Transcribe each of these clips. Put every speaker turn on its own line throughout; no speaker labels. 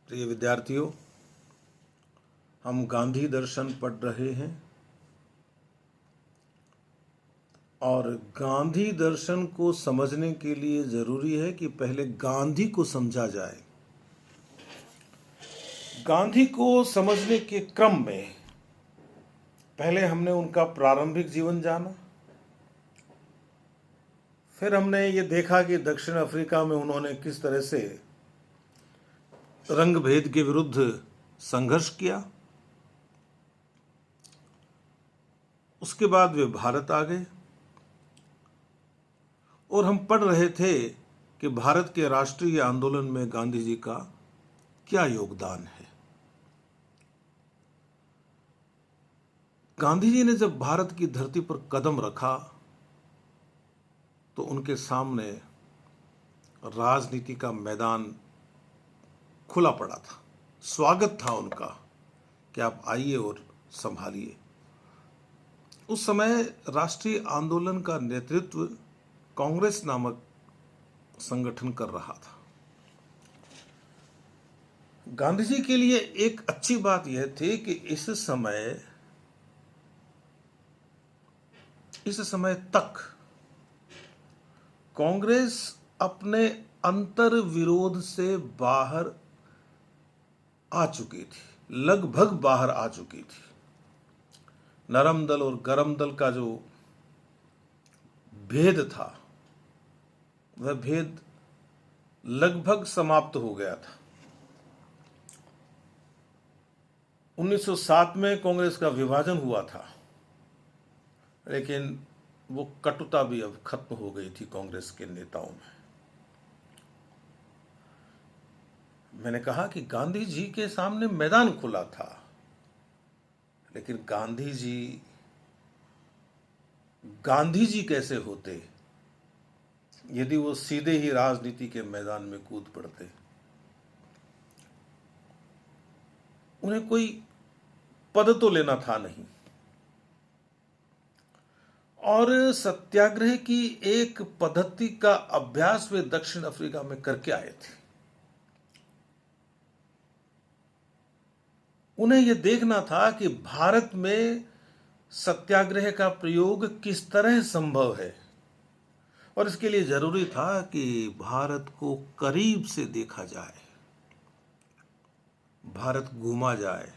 प्रिय विद्यार्थियों, हम गांधी दर्शन पढ़ रहे हैं और गांधी दर्शन को समझने के लिए जरूरी है कि पहले गांधी को समझा जाए। गांधी को समझने के क्रम में पहले हमने उनका प्रारंभिक जीवन जाना, फिर हमने ये देखा कि दक्षिण अफ्रीका में उन्होंने किस तरह से रंग भेद के विरुद्ध संघर्ष किया। उसके बाद वे भारत आ गए और हम पढ़ रहे थे कि भारत के राष्ट्रीय आंदोलन में गांधी जी का क्या योगदान है। गांधी जी ने जब भारत की धरती पर कदम रखा तो उनके सामने राजनीति का मैदान खुला पड़ा था। स्वागत था उनका कि आप आइए और संभालिए। उस समय राष्ट्रीय आंदोलन का नेतृत्व कांग्रेस नामक संगठन कर रहा था। गांधी जी के लिए एक अच्छी बात यह थी कि इस समय तक कांग्रेस अपने अंतर विरोध से बाहर आ चुकी थी, लगभग बाहर आ चुकी थी। नरम दल और गरम दल का जो भेद था वह भेद लगभग समाप्त हो गया था। 1907 में कांग्रेस का विभाजन हुआ था, लेकिन वो कटुता भी अब खत्म हो गई थी कांग्रेस के नेताओं में। मैंने कहा कि गांधी जी के सामने मैदान खुला था, लेकिन गांधी जी कैसे होते यदि वो सीधे ही राजनीति के मैदान में कूद पड़ते। उन्हें कोई पद तो लेना था नहीं, और सत्याग्रह की एक पद्धति का अभ्यास वे दक्षिण अफ्रीका में करके आए थे। उन्हें यह देखना था कि भारत में सत्याग्रह का प्रयोग किस तरह संभव है, और इसके लिए जरूरी था कि भारत को करीब से देखा जाए, भारत घूमा जाए।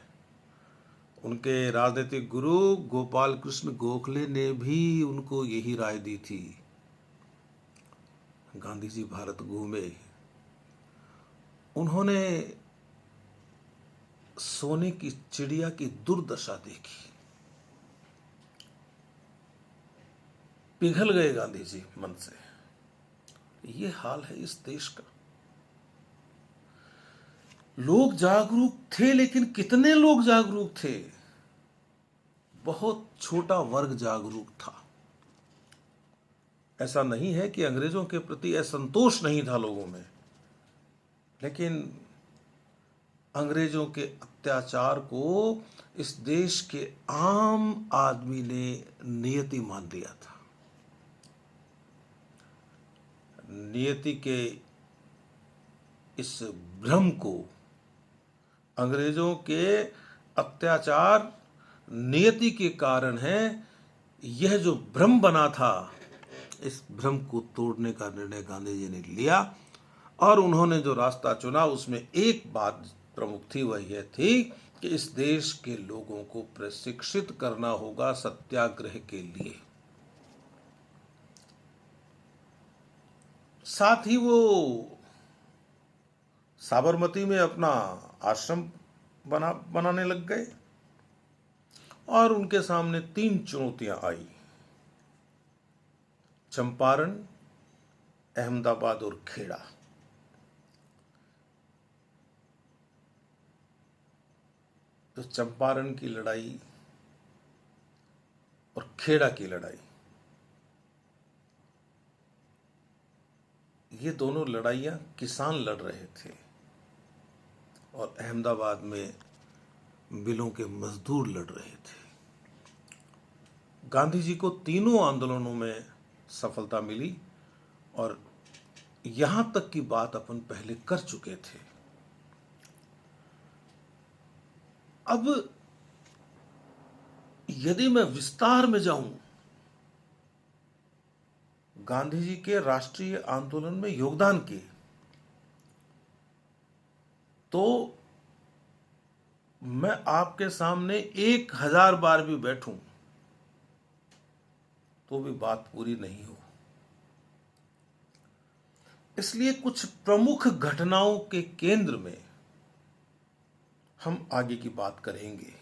उनके राजनीतिक गुरु गोपाल कृष्ण गोखले ने भी उनको यही राय दी थी। गांधी जी भारत घूमे, उन्होंने सोने की चिड़िया की दुर्दशा देखी, पिघल गए गांधी जी मन से। ये हाल है इस देश का। लोग जागरूक थे, लेकिन कितने लोग जागरूक थे? बहुत छोटा वर्ग जागरूक था। ऐसा नहीं है कि अंग्रेजों के प्रति असंतोष नहीं था लोगों में, लेकिन अंग्रेजों के अत्याचार को इस देश के आम आदमी ने नियति मान लिया था। नियति के इस भ्रम को, अंग्रेजों के अत्याचार नियति के कारण है, यह जो भ्रम बना था, इस भ्रम को तोड़ने का निर्णय गांधी जी ने लिया। और उन्होंने जो रास्ता चुना उसमें एक बात प्रमुख थी, वह यह थी कि इस देश के लोगों को प्रशिक्षित करना होगा सत्याग्रह के लिए। साथ ही वो साबरमती में अपना आश्रम बनाने लग गए, और उनके सामने 3 चुनौतियां आई: चंपारण, अहमदाबाद और खेड़ा। तो चंपारण की लड़ाई और खेड़ा की लड़ाई, ये दोनों लड़ाइयां किसान लड़ रहे थे, और अहमदाबाद में मिलों के मजदूर लड़ रहे थे। गांधी जी को तीनों आंदोलनों में सफलता मिली, और यहां तक की बात अपन पहले कर चुके थे। अब यदि मैं विस्तार में जाऊं गांधी जी के राष्ट्रीय आंदोलन में योगदान के, तो मैं आपके सामने 1000 बार भी बैठूं तो भी बात पूरी नहीं हो। इसलिए कुछ प्रमुख घटनाओं के केंद्र में हम आगे की बात करेंगे।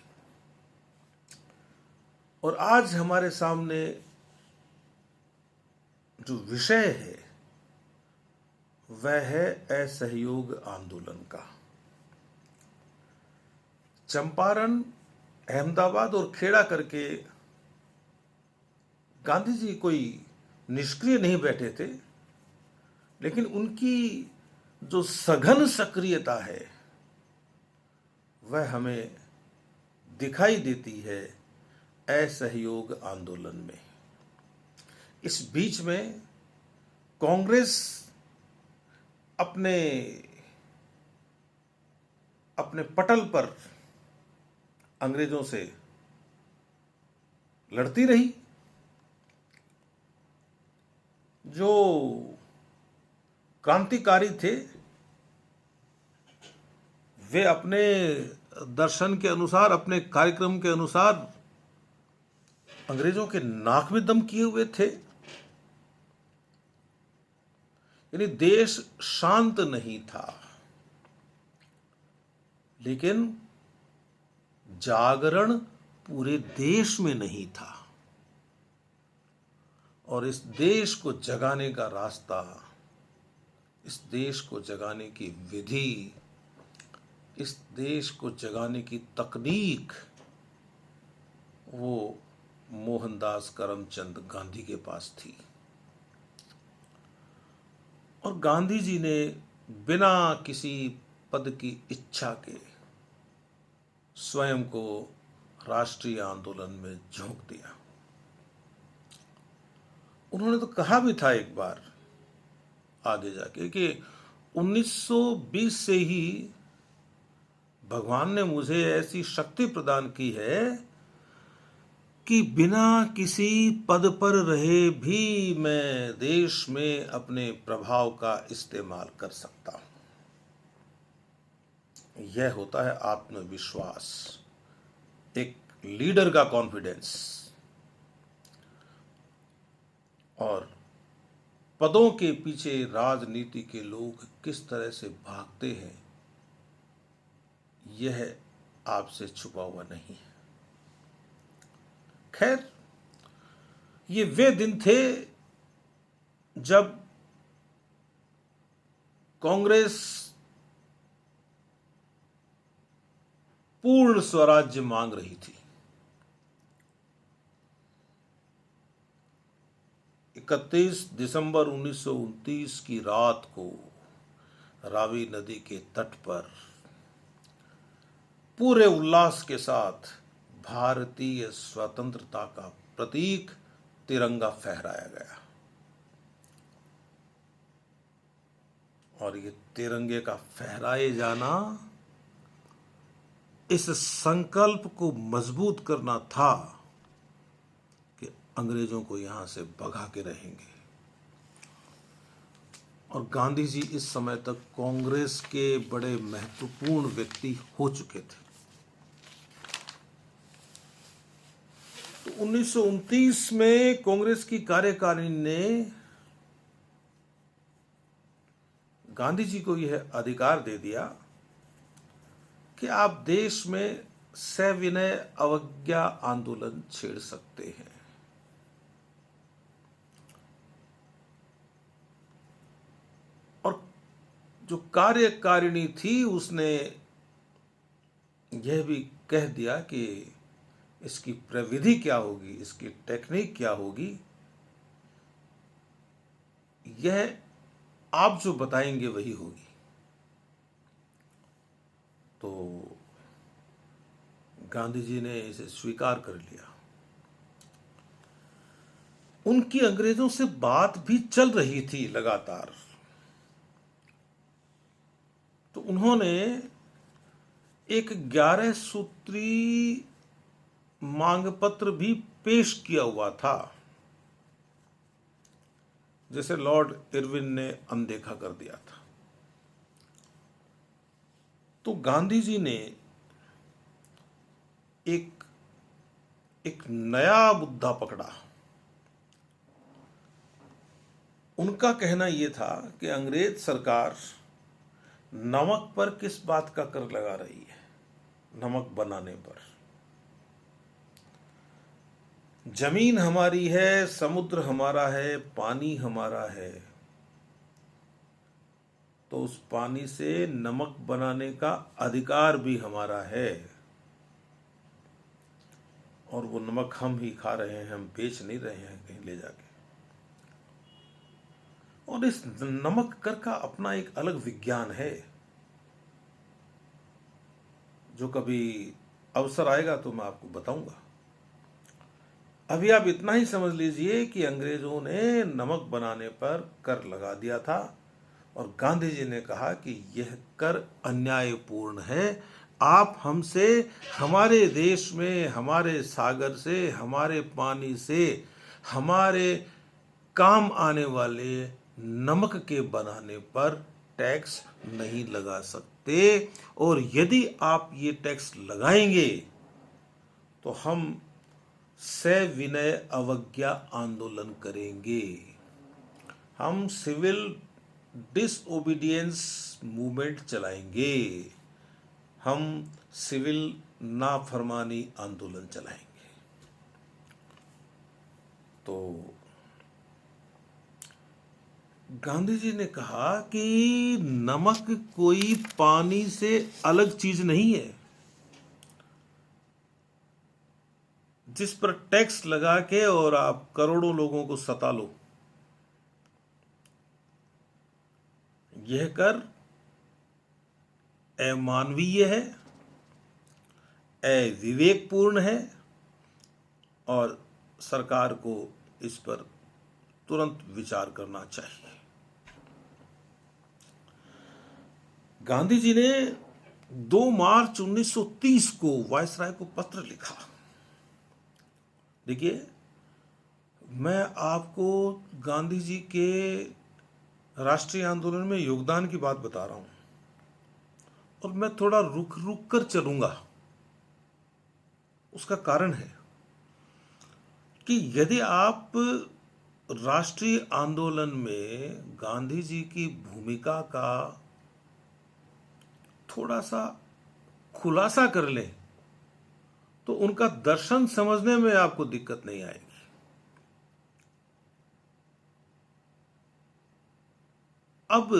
और आज हमारे सामने जो विषय है वह है असहयोग आंदोलन का। चंपारण, अहमदाबाद और खेड़ा करके गांधी जी कोई निष्क्रिय नहीं बैठे थे, लेकिन उनकी जो सघन सक्रियता है वह हमें दिखाई देती है असहयोग आंदोलन में। इस बीच में कांग्रेस अपने पटल पर अंग्रेजों से लड़ती रही। जो क्रांतिकारी थे वे अपने दर्शन के अनुसार, अपने कार्यक्रम के अनुसार अंग्रेजों के नाक में दम किए हुए थे। यानी देश शांत नहीं था, लेकिन जागरण पूरे देश में नहीं था। और इस देश को जगाने का रास्ता, इस देश को जगाने की विधि, इस देश को जगाने की तकनीक वो मोहनदास करमचंद गांधी के पास थी। और गांधी जी ने बिना किसी पद की इच्छा के स्वयं को राष्ट्रीय आंदोलन में झोंक दिया। उन्होंने तो कहा भी था एक बार आगे जाके कि 1920 से ही भगवान ने मुझे ऐसी शक्ति प्रदान की है कि बिना किसी पद पर रहे भी मैं देश में अपने प्रभाव का इस्तेमाल कर सकता हूं। यह होता है आत्मविश्वास, एक लीडर का कॉन्फिडेंस। और पदों के पीछे राजनीति के लोग किस तरह से भागते हैं यह आपसे छुपा हुआ नहीं है। खैर, ये वे दिन थे जब कांग्रेस पूर्ण स्वराज्य मांग रही थी। 31 दिसंबर 1929 की रात को रावी नदी के तट पर पूरे उल्लास के साथ भारतीय स्वतंत्रता का प्रतीक तिरंगा फहराया गया। और ये तिरंगे का फहराए जाना इस संकल्प को मजबूत करना था कि अंग्रेजों को यहां से भगा के रहेंगे। और गांधी जी इस समय तक कांग्रेस के बड़े महत्वपूर्ण व्यक्ति हो चुके थे। तो 1929 में कांग्रेस की कार्यकारिणी ने गांधी जी को यह अधिकार दे दिया कि आप देश में सविनय अवज्ञा आंदोलन छेड़ सकते हैं। और जो कार्यकारिणी थी उसने यह भी कह दिया कि इसकी प्रविधि क्या होगी, इसकी टेक्निक क्या होगी, यह आप जो बताएंगे वही होगी। तो गांधी जी ने इसे स्वीकार कर लिया। उनकी अंग्रेजों से बात भी चल रही थी लगातार। तो उन्होंने एक 11 सूत्री मांग पत्र भी पेश किया हुआ था, जिसे लॉर्ड इरविन ने अनदेखा कर दिया था। तो गांधी जी ने एक नया मुद्दा पकड़ा। उनका कहना यह था कि अंग्रेज सरकार नमक पर किस बात का कर लगा रही है? नमक बनाने पर। जमीन हमारी है, समुद्र हमारा है, पानी हमारा है, तो उस पानी से नमक बनाने का अधिकार भी हमारा है, और वो नमक हम ही खा रहे हैं, हम बेच नहीं रहे हैं कहीं ले जाके। और इस नमक कर का अपना एक अलग विज्ञान है, जो कभी अवसर आएगा तो मैं आपको बताऊंगा। अभी आप इतना ही समझ लीजिए कि अंग्रेजों ने नमक बनाने पर कर लगा दिया था, और गांधी जी ने कहा कि यह कर अन्यायपूर्ण है। आप हमसे, हमारे देश में, हमारे सागर से, हमारे पानी से, हमारे काम आने वाले नमक के बनाने पर टैक्स नहीं लगा सकते, और यदि आप ये टैक्स लगाएंगे तो हम सविनय अवज्ञा आंदोलन करेंगे। हम सिविल डिसओबीडियंस मूवमेंट चलाएंगे, हम सिविल नाफरमानी आंदोलन चलाएंगे। तो गांधी जी ने कहा कि नमक कोई पानी से अलग चीज नहीं है, जिस पर टैक्स लगा के और आप करोड़ों लोगों को सता लो। यह कर अमानवीय है, अविवेकपूर्ण है, और सरकार को इस पर तुरंत विचार करना चाहिए। गांधी जी ने 2 मार्च 1930 को वायसराय को पत्र लिखा। देखिए, मैं आपको गांधी जी के राष्ट्रीय आंदोलन में योगदान की बात बता रहा हूं, और मैं थोड़ा रुक रुक कर चलूंगा। उसका कारण है कि यदि आप राष्ट्रीय आंदोलन में गांधी जी की भूमिका का थोड़ा सा खुलासा कर लें, तो उनका दर्शन समझने में आपको दिक्कत नहीं आएगी। अब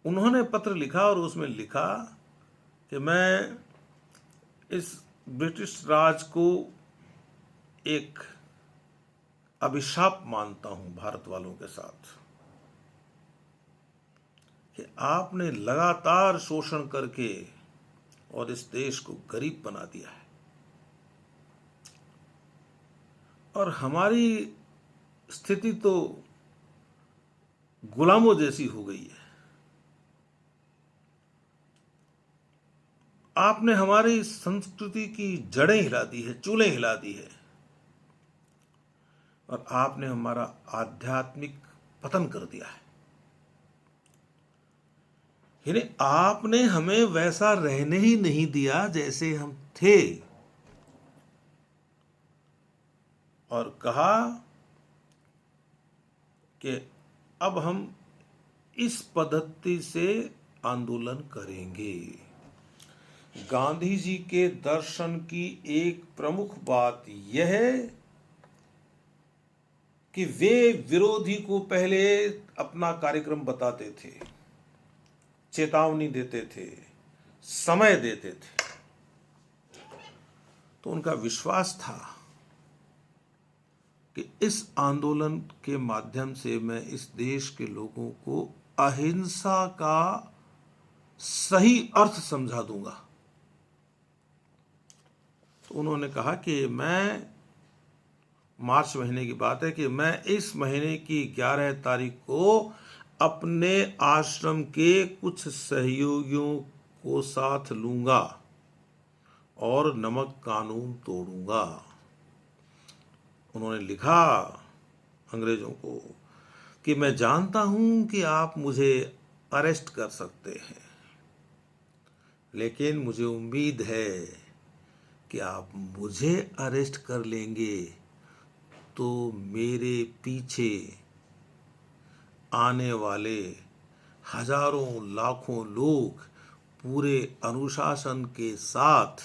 उन्होंने पत्र लिखा, और उसमें लिखा कि मैं इस ब्रिटिश राज को एक अभिशाप मानता हूं भारत वालों के साथ, कि आपने लगातार शोषण करके और इस देश को गरीब बना दिया है, और हमारी स्थिति तो गुलामों जैसी हो गई है। आपने हमारी संस्कृति की जड़ें हिला दी है, चूलें हिला दी है, और आपने हमारा आध्यात्मिक पतन कर दिया है। यानी आपने हमें वैसा रहने ही नहीं दिया जैसे हम थे, और कहा कि अब हम इस पद्धति से आंदोलन करेंगे। गांधी जी के दर्शन की एक प्रमुख बात यह है कि वे विरोधी को पहले अपना कार्यक्रम बताते थे, चेतावनी देते थे, समय देते थे। तो उनका विश्वास था कि इस आंदोलन के माध्यम से मैं इस देश के लोगों को अहिंसा का सही अर्थ समझा दूंगा। तो उन्होंने कहा कि मैं, मार्च महीने की बात है, कि मैं इस महीने की 11 तारीख को अपने आश्रम के कुछ सहयोगियों को साथ लूंगा और नमक कानून तोड़ूंगा। उन्होंने लिखा अंग्रेजों को कि मैं जानता हूं कि आप मुझे अरेस्ट कर सकते हैं, लेकिन मुझे उम्मीद है कि आप मुझे अरेस्ट कर लेंगे तो मेरे पीछे आने वाले हजारों लाखों लोग पूरे अनुशासन के साथ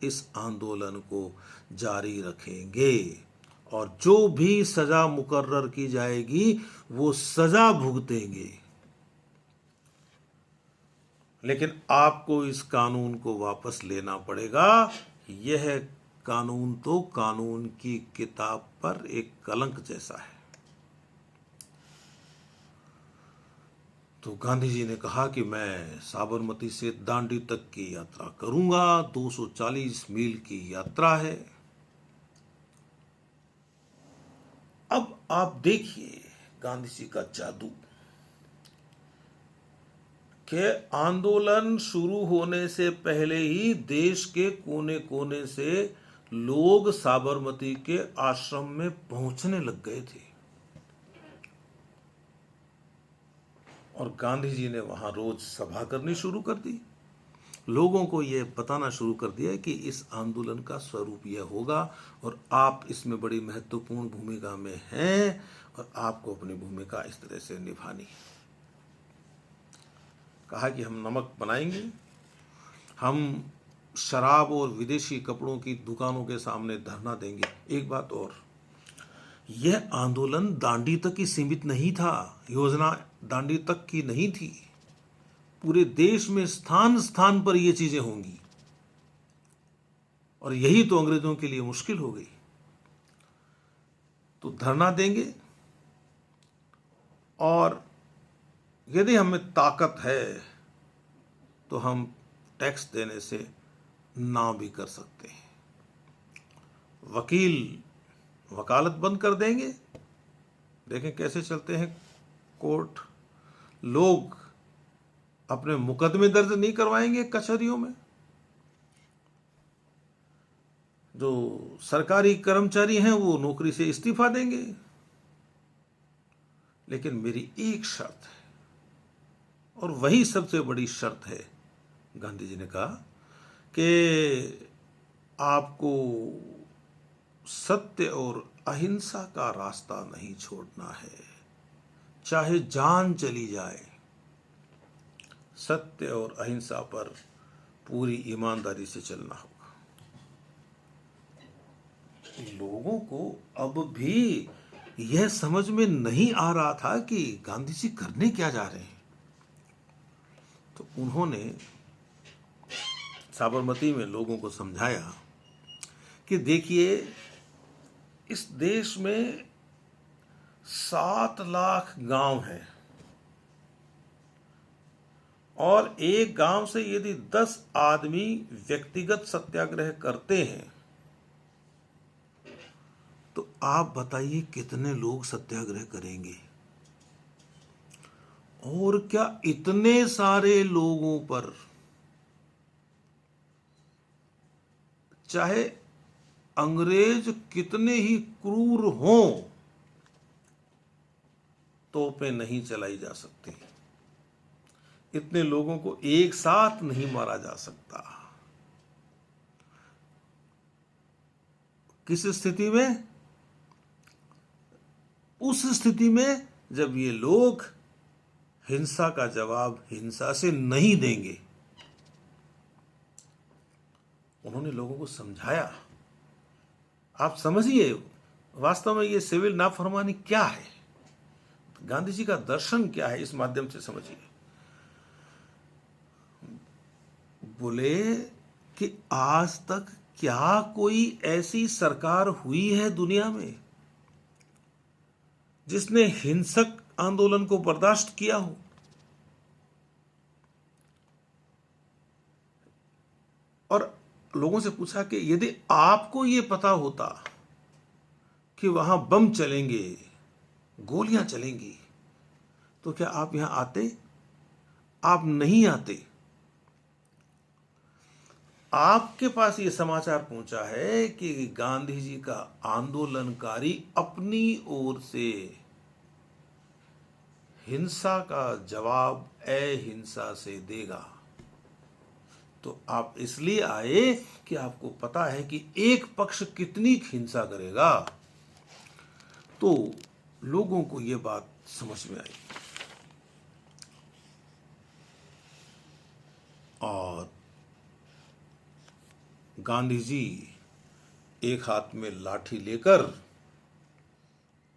इस आंदोलन को जारी रखेंगे और जो भी सजा मुकर्रर की जाएगी वो सजा भुगतेंगे, लेकिन आपको इस कानून को वापस लेना पड़ेगा। यह कानून तो कानून की किताब पर एक कलंक जैसा है। तो गांधी जी ने कहा कि मैं साबरमती से दांडी तक की यात्रा करूंगा। 240 मील की यात्रा है। अब आप देखिए गांधी जी का जादू के आंदोलन शुरू होने से पहले ही देश के कोने कोने से लोग साबरमती के आश्रम में पहुंचने लग गए थे और गांधी जी ने वहां रोज सभा करनी शुरू कर दी। लोगों को यह बताना शुरू कर दिया कि इस आंदोलन का स्वरूप यह होगा और आप इसमें बड़ी महत्वपूर्ण भूमिका में हैं और आपको अपनी भूमिका इस तरह से निभानी है। कहा कि हम नमक बनाएंगे, हम शराब और विदेशी कपड़ों की दुकानों के सामने धरना देंगे। एक बात और, यह आंदोलन दांडी तक ही सीमित नहीं था, योजना दांडी तक की नहीं थी। पूरे देश में स्थान स्थान पर यह चीजें होंगी और यही तो अंग्रेजों के लिए मुश्किल हो गई। तो धरना देंगे और यदि हमें ताकत है तो हम टैक्स देने से ना भी कर सकते हैं। वकील वकालत बंद कर देंगे। देखें कैसे चलते हैं कोर्ट। लोग अपने मुकदमे दर्ज नहीं करवाएंगे कचहरियों में। जो सरकारी कर्मचारी हैं वो नौकरी से इस्तीफा देंगे। लेकिन मेरी एक शर्त है और वही सबसे बड़ी शर्त है, गांधी जी ने कहा कि आपको सत्य और अहिंसा का रास्ता नहीं छोड़ना है, चाहे जान चली जाए। सत्य और अहिंसा पर पूरी ईमानदारी से चलना होगा। लोगों को अब भी यह समझ में नहीं आ रहा था कि गांधी जी करने क्या जा रहे हैं। तो उन्होंने साबरमती में लोगों को समझाया कि देखिए, इस देश में 7 लाख गांव हैं और एक गांव से यदि 10 आदमी व्यक्तिगत सत्याग्रह करते हैं तो आप बताइए कितने लोग सत्याग्रह करेंगे। और क्या इतने सारे लोगों पर, चाहे अंग्रेज कितने ही क्रूर हों, तोपें नहीं चलाई जा सकती। इतने लोगों को एक साथ नहीं मारा जा सकता। किस स्थिति में? उस स्थिति में जब ये लोग हिंसा का जवाब हिंसा से नहीं देंगे। उन्होंने लोगों को समझाया। आप समझिए वास्तव में ये सिविल नाफरमानी क्या है, गांधी जी का दर्शन क्या है, इस माध्यम से समझिए। बोले कि आज तक क्या कोई ऐसी सरकार हुई है दुनिया में जिसने हिंसक आंदोलन को बर्दाश्त किया हो? और लोगों से पूछा कि यदि आपको यह पता होता कि वहां बम चलेंगे, गोलियां चलेंगी, तो क्या आप यहां आते? आप नहीं आते। आपके पास ये समाचार पहुंचा है कि गांधी जी का आंदोलनकारी अपनी ओर से हिंसा का जवाब अहिंसा से देगा, तो आप इसलिए आए कि आपको पता है कि एक पक्ष कितनी हिंसा करेगा। तो लोगों को यह बात समझ में आई और गांधी जी एक हाथ में लाठी लेकर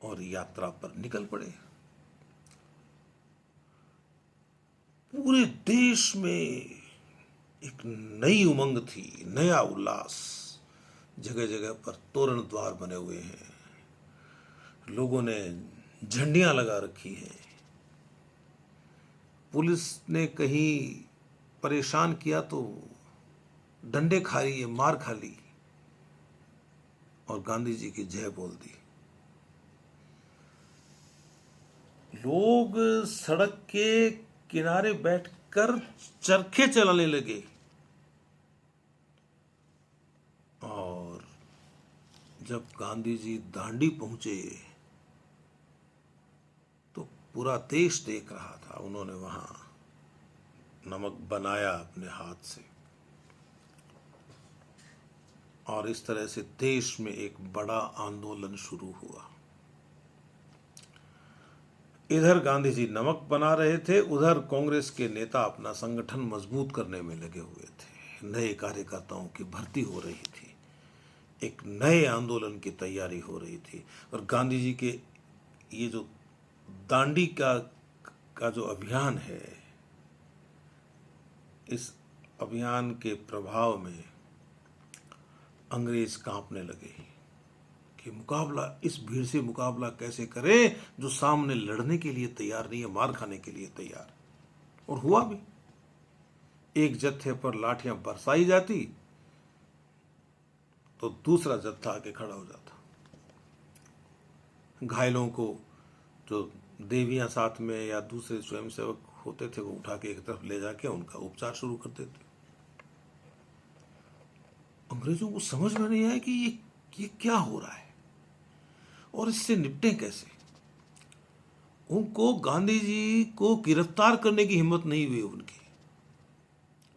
और यात्रा पर निकल पड़े। पूरे देश में एक नई उमंग थी, नया उल्लास। जगह जगह पर तोरण द्वार बने हुए हैं, लोगों ने झंडियां लगा रखी हैं। पुलिस ने कहीं परेशान किया तो डंडे खा लिए, मार खा ली और गांधी जी की जय बोल दी। लोग सड़क के किनारे बैठकर चरखे चलाने लगे और जब गांधी जी दांडी पहुंचे तो पूरा देश देख रहा था। उन्होंने वहां नमक बनाया अपने हाथ से और इस तरह से देश में एक बड़ा आंदोलन शुरू हुआ। इधर गांधी जी नमक बना रहे थे, उधर कांग्रेस के नेता अपना संगठन मजबूत करने में लगे हुए थे। नए कार्यकर्ताओं की भर्ती हो रही थी, एक नए आंदोलन की तैयारी हो रही थी और गांधी जी के ये जो दांडी का जो अभियान है, इस अभियान के प्रभाव में अंग्रेज कांपने लगे कि मुकाबला, इस भीड़ से मुकाबला कैसे करें जो सामने लड़ने के लिए तैयार नहीं है, मार खाने के लिए तैयार। और हुआ भी। एक जत्थे पर लाठियां बरसाई जाती तो दूसरा जत्था आके खड़ा हो जाता। घायलों को जो देवियां साथ में या दूसरे स्वयंसेवक होते थे वो उठा के एक तरफ ले जाके उनका उपचार शुरू कर देते। अंग्रेजों को समझ में नहीं आया कि ये क्या हो रहा है और इससे निपटें कैसे। उनको गांधी जी को गिरफ्तार करने की हिम्मत नहीं हुई उनकी।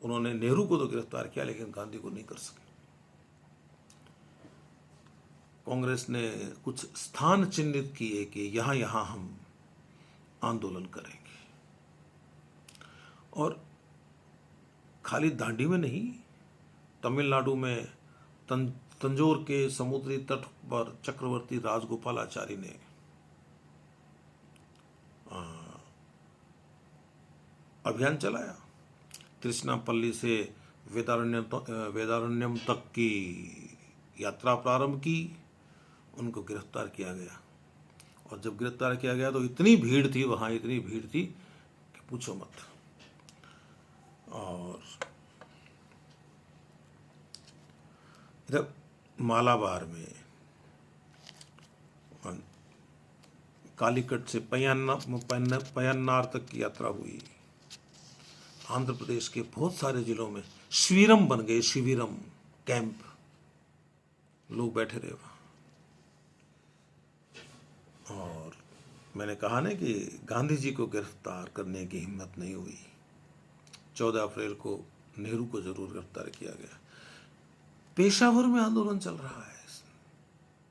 उन्होंने नेहरू को तो गिरफ्तार किया लेकिन गांधी को नहीं कर सके। कांग्रेस ने कुछ स्थान चिन्हित किए कि यहां यहां हम आंदोलन करेंगे और खाली दांडी में नहीं, तमिलनाडु में तंजौर के समुद्री तट पर चक्रवर्ती राजगोपालाचारी ने अभियान चलाया। त्रिचनापल्ली से वेदारण्यम तक की यात्रा प्रारंभ की। उनको गिरफ्तार किया गया और जब गिरफ्तार किया गया तो इतनी भीड़ थी वहां, इतनी भीड़ थी कि पूछो मत। और इधर मालाबार में कालीकट से पयन्नार तक की यात्रा हुई। आंध्र प्रदेश के बहुत सारे जिलों में शिविरम बन गए, शिविरम कैंप, लोग बैठे रहे वहां। और मैंने कहा ना कि गांधी जी को गिरफ्तार करने की हिम्मत नहीं हुई। 14 अप्रैल को नेहरू को जरूर गिरफ्तार किया गया। पेशावर में आंदोलन चल रहा है।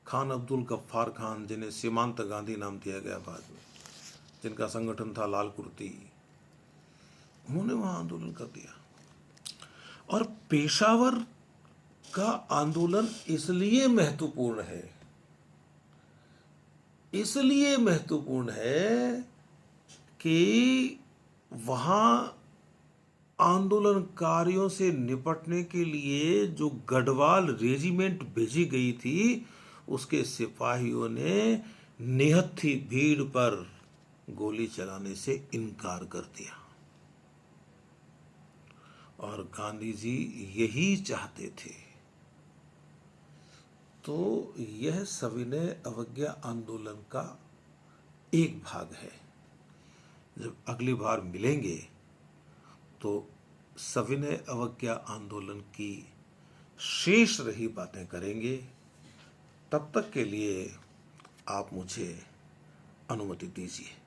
खान अब्दुल गफ्फार खान, जिन्हें सीमांत गांधी नाम दिया गया बाद में, जिनका संगठन था लाल कुर्ती, उन्होंने वहां आंदोलन कर दिया। और पेशावर का आंदोलन इसलिए महत्वपूर्ण है कि वहां आंदोलनकारियों से निपटने के लिए जो गढ़वाल रेजिमेंट भेजी गई थी, उसके सिपाहियों ने निहत्थी भीड़ पर गोली चलाने से इनकार कर दिया। और गांधी जी यही चाहते थे। तो यह सविनय अवज्ञा आंदोलन का एक भाग है। जब अगली बार मिलेंगे तो सविनय अवज्ञा आंदोलन की शेष रही बातें करेंगे। तब तक के लिए आप मुझे अनुमति दीजिए।